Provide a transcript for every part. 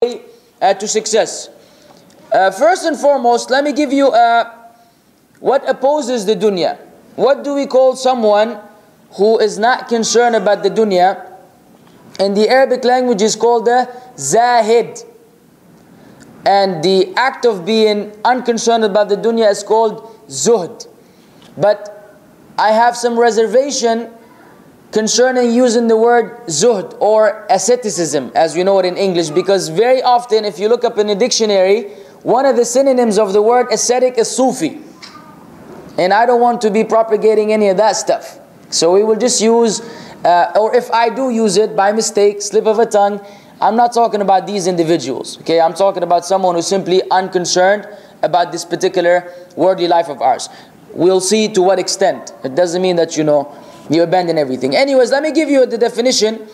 to success. First and foremost, let me give you what opposes the dunya. What do we call someone who is not concerned about the dunya? In the Arabic language is called the zahid. And the act of being unconcerned about the dunya is called zuhd. But I have some reservation concerning using the word zuhd or asceticism, as we know it in English, because very often if you look up in a dictionary, one of the synonyms of the word ascetic is Sufi. And I don't want to be propagating any of that stuff. So we will just use, or if I do use it by mistake, slip of a tongue, I'm not talking about these individuals. Okay, I'm talking about someone who's simply unconcerned about this particular worldly life of ours. We'll see to what extent. It doesn't mean that, you abandon everything. Anyways, let me give you the definition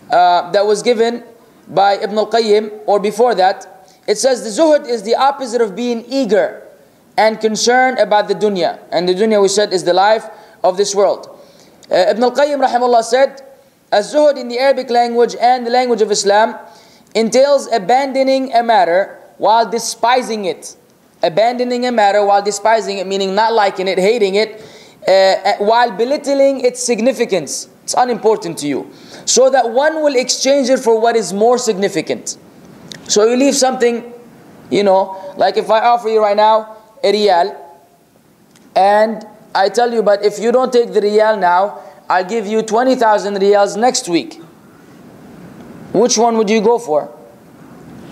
that was given by Ibn al-Qayyim, or before that. It says the zuhud is the opposite of being eager and concerned about the dunya. And the dunya, we said, is the life of this world. Ibn al-Qayyim rahimahullah said, az-zuhud in the Arabic language and the language of Islam entails abandoning a matter while despising it. Abandoning a matter while despising it, meaning not liking it, hating it, while belittling its significance. It's unimportant to you. So that one will exchange it for what is more significant. So you leave something, like if I offer you right now a riyal, and I tell you, but if you don't take the riyal now, I'll give you 20,000 riyals next week. Which one would you go for?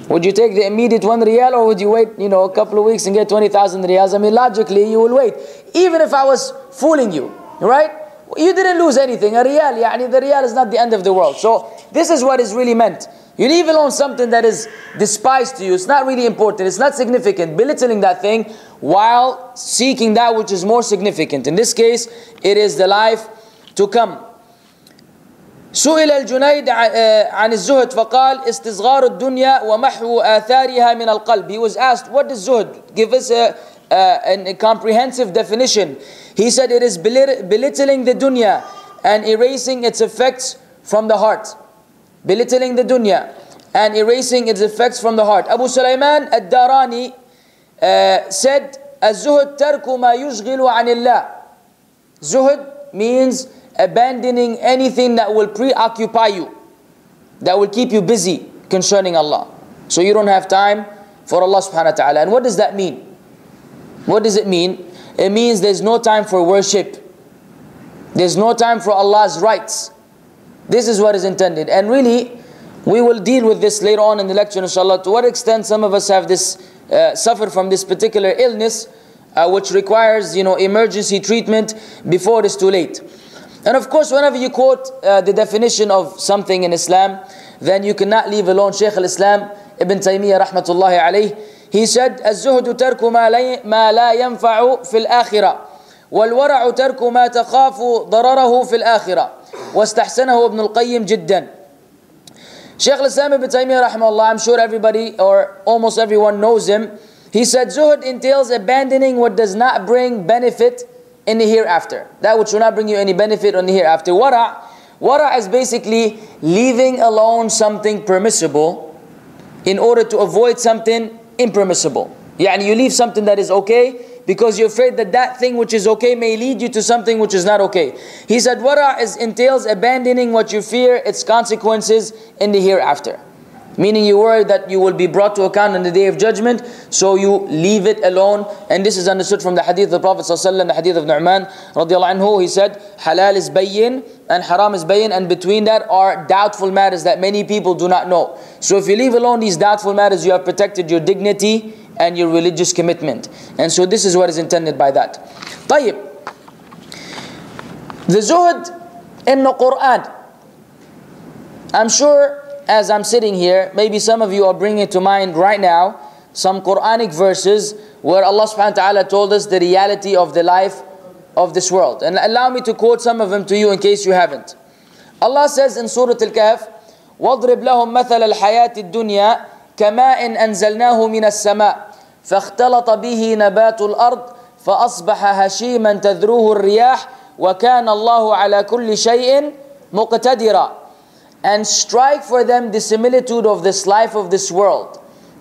Would you take the immediate 1 riyal, or would you wait, a couple of weeks and get 20,000 riyals? I mean, logically, you will wait. Even if I was fooling you, right? You didn't lose anything. A riyal, the riyal is not the end of the world. So this is what is really meant. You leave alone something that is despised to you. It's not really important. It's not significant. Belittling that thing while seeking that which is more significant. In this case, it is the life to come. سئل الجنيد عن الزهد فقال استصغار الدنيا ومحو آثارها من القلب. He was asked, what is zuhd? Give us a comprehensive definition. He said it is belittling the dunya and erasing its effects from the heart. Belittling the dunya and erasing its effects from the heart. Abu Sulaiman al-Darani said, الزهد ترك ما يشغل عن الله. Zuhd means abandoning anything that will preoccupy you, that will keep you busy concerning Allah. So you don't have time for Allah subhanahu wa ta'ala. And what does that mean? What does it mean? It means there's no time for worship. There's no time for Allah's rights. This is what is intended. And really, we will deal with this later on in the lecture, inshallah. To what extent some of us have this, suffered from this particular illness, which requires, emergency treatment before it is too late. And of course, whenever you quote the definition of something in Islam, then you cannot leave alone Shaykh al-Islam Ibn Taymiyyah rahmatullahi alayhi. He said, الزهد ترك ما لا ينفع في الآخرة والورع ترك ما تخاف ضرره في الآخرة واستحسنه ابن القيم جدا. Shaykh al-Islam Ibn Taymiyyah rahimahullah, I'm sure everybody or almost everyone knows him. He said, zuhd entails abandoning what does not bring benefit in the hereafter. That which will not bring you any benefit on the hereafter. Wara is basically leaving alone something permissible in order to avoid something impermissible. You leave something that is okay because you're afraid that that thing which is okay may lead you to something which is not okay. He said wara entails abandoning what you fear its consequences in the hereafter. Meaning you worry that you will be brought to account on the day of judgment, so you leave it alone. And this is understood from the hadith of the Prophet ﷺ, the hadith of Nu'man radiallahu anhu. He said, halal is bayyin and haram is bayyin, and between that are doubtful matters that many people do not know. So if you leave alone these doubtful matters, you have protected your dignity and your religious commitment. And so this is what is intended by that. طيب. The zuhd in the Quran. I'm sure as I'm sitting here, maybe some of you are bringing to mind right now some Quranic verses where Allah subhanahu wa ta'ala told us the reality of the life of this world. And allow me to quote some of them to you in case you haven't. Allah says in Surah Al-Kahf, وَاضْرِبْ لَهُمْ مَثَلَ الْحَيَاةِ الدُّنْيَا كَمَاءٍ أَنزَلْنَاهُ مِنَ السَّمَاءِ فَاخْتَلَطَ بِهِ نَبَاتُ الْأَرْضِ فَأَصْبَحَ هَشِيمًا تَذْرُوهُ الرِّيَاحُ وَكَانَ اللَّهُ عَلَى كُلِّ شَيْءٍ مُقْتَدِرًا. and strike for them the similitude of this life of this world.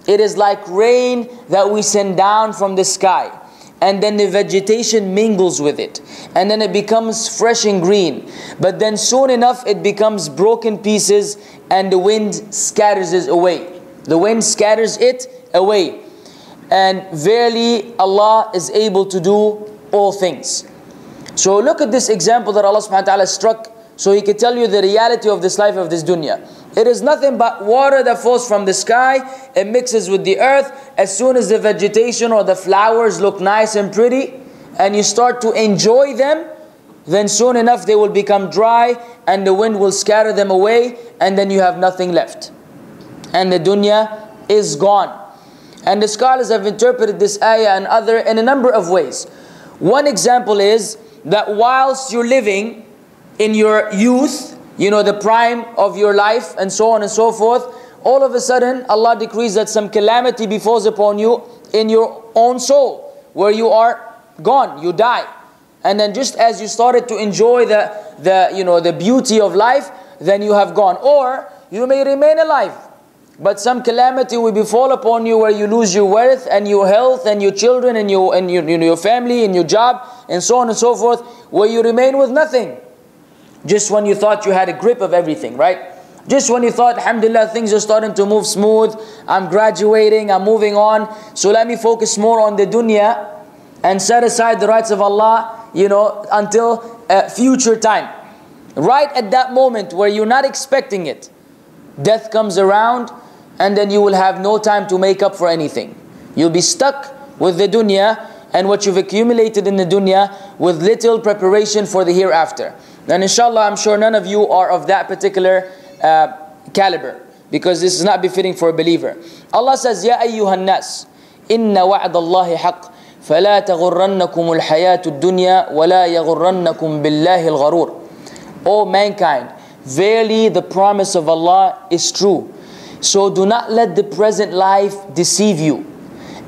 It is like rain that we send down from the sky, and then the vegetation mingles with it, and then it becomes fresh and green. But then soon enough it becomes broken pieces, and the wind scatters it away. The wind scatters it away. And verily Allah is able to do all things. So look at this example that Allah subhanahu wa ta'ala struck, so He could tell you the reality of this life of this dunya. It is nothing but water that falls from the sky. It mixes with the earth. As soon as the vegetation or the flowers look nice and pretty, and you start to enjoy them, then soon enough they will become dry, and the wind will scatter them away, and then you have nothing left. And the dunya is gone. And the scholars have interpreted this ayah and in a number of ways. One example is that whilst you're living in your youth, you know, the prime of your life and so on and so forth, all of a sudden Allah decrees that some calamity befalls upon you in your own soul, where you are gone, you die. And then just as you started to enjoy the beauty of life, then you have gone. Or you may remain alive, but some calamity will befall upon you where you lose your wealth and your health and your children and your family and your job and so on and so forth, where you remain with nothing. Just when you thought you had a grip of everything, right? Just when you thought, alhamdulillah, things are starting to move smooth, I'm graduating, I'm moving on, so let me focus more on the dunya and set aside the rights of Allah, until future time. Right at that moment where you're not expecting it, death comes around, and then you will have no time to make up for anything. You'll be stuck with the dunya and what you've accumulated in the dunya, with little preparation for the hereafter. And inshallah, I'm sure none of you are of that particular caliber, because this is not befitting for a believer. Allah says, Ya ayyuhan nas, inna wa'dallahi haqq, فلا تغرنكم الحياة الدنيا ولا يغرنكم بالله الغرور. O mankind, verily the promise of Allah is true. So do not let the present life deceive you.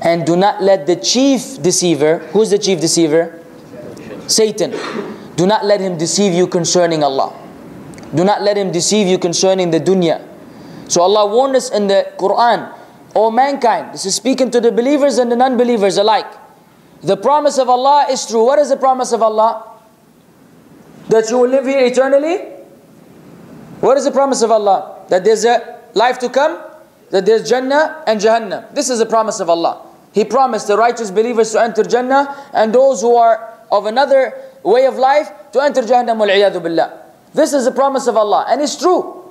And do not let the chief deceiver, who's the chief deceiver? Satan. Do not let him deceive you concerning Allah. Do not let him deceive you concerning the dunya. So Allah warned us in the Quran, O mankind, this is speaking to the believers and the non-believers alike. The promise of Allah is true. What is the promise of Allah? That you will live here eternally? What is the promise of Allah? That there's a life to come? That there's Jannah and Jahannam. This is the promise of Allah. He promised the righteous believers to enter Jannah, and those who are of another way of life to enter Jahannam, wal-'iyadhu billah. This is the promise of Allah, and it's true.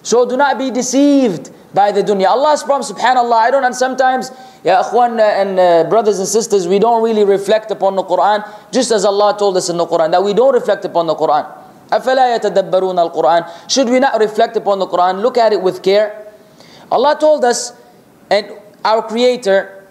So do not be deceived by the dunya. Allah's promise, subhanallah, and sometimes, ya akhwan and brothers and sisters, we don't really reflect upon the Quran, just as Allah told us in the Quran, that we don't reflect upon the Quran. أَفَلَا يَتَدَبَّرُونَ الْقُرْآنَ. Should we not reflect upon the Quran? Look at it with care. Allah told us, and our Creator,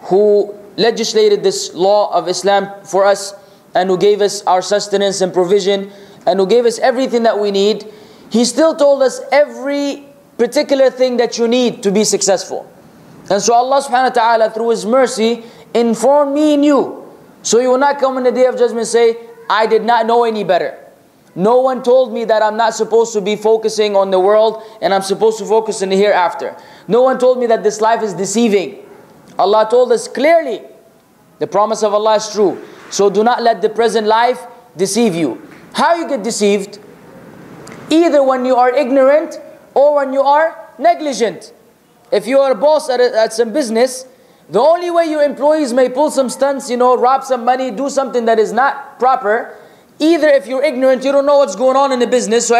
who legislated this law of Islam for us, and who gave us our sustenance and provision, and who gave us everything that we need, He still told us every particular thing that you need to be successful. And so Allah subhanahu wa ta'ala, through His mercy, informed me and you. So you will not come in the day of judgment and say, I did not know any better. No one told me that I'm not supposed to be focusing on the world and I'm supposed to focus on the hereafter. No one told me that this life is deceiving. Allah told us clearly, the promise of Allah is true. So do not let the present life deceive you. How you get deceived? Either when you are ignorant or when you are negligent. If you are a boss at some business, the only way your employees may pull some stunts, rob some money, do something that is not proper, either if you're ignorant, you don't know what's going on in the business, so